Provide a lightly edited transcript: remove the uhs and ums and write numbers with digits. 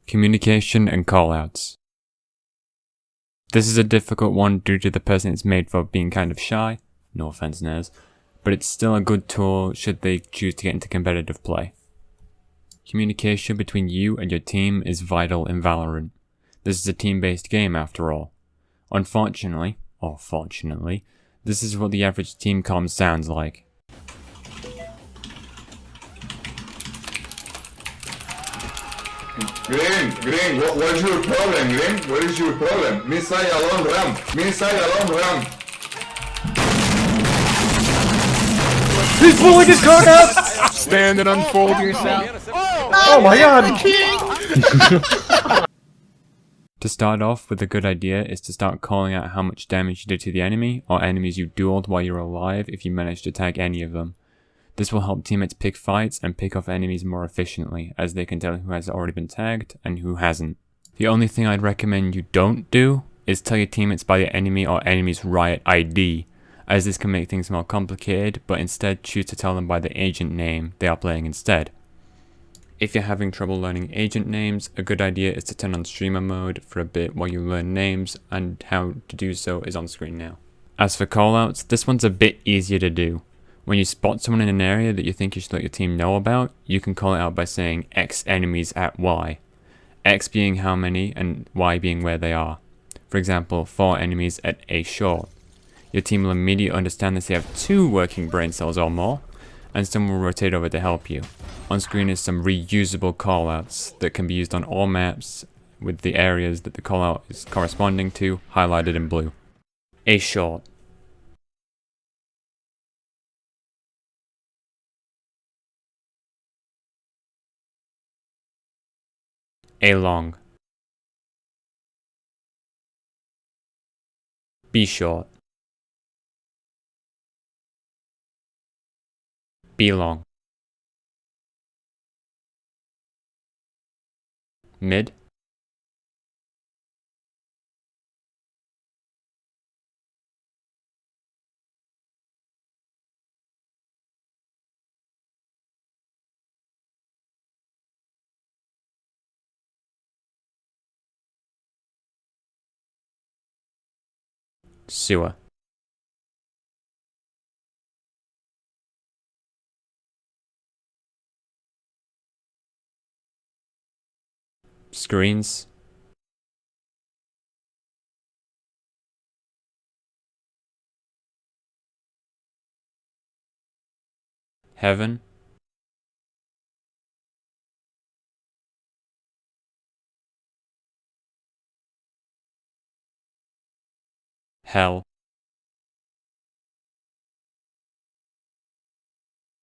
Communication and callouts. This is a difficult one due to the person it's made for being kind of shy, no offense Nez, but it's still a good tool should they choose to get into competitive play. Communication between you and your team is vital in Valorant. This is a team-based game after all. Unfortunately, or fortunately, this is what the average team comm sounds like. Green, what is your problem, Green? What is your problem? Missile alone ramp, missile alone ramp. He's pulling his card out! Stand and unfold yourself. Oh my god! To start off with, a good idea is to start calling out how much damage you did to the enemy or enemies you dueled while you're alive if you manage to tag any of them. This will help teammates pick fights and pick off enemies more efficiently, as they can tell who has already been tagged and who hasn't. The only thing I'd recommend you don't do is tell your teammates by the enemy or enemy's riot ID, as this can make things more complicated, but instead choose to tell them by the agent name they are playing instead. If you're having trouble learning agent names, a good idea is to turn on streamer mode for a bit while you learn names, and how to do so is on screen now. As for callouts, this one's a bit easier to do. When you spot someone in an area that you think you should let your team know about, you can call it out by saying X enemies at Y. X being how many and Y being where they are. For example, 4 enemies at A short. Your team will immediately understand that they have 2 working brain cells or more, and someone will rotate over to help you. On screen is some reusable callouts that can be used on all maps with the areas that the callout is corresponding to highlighted in blue. A short. A long. B short. B long. Mid. Sewer. Screens. Heaven. Hell.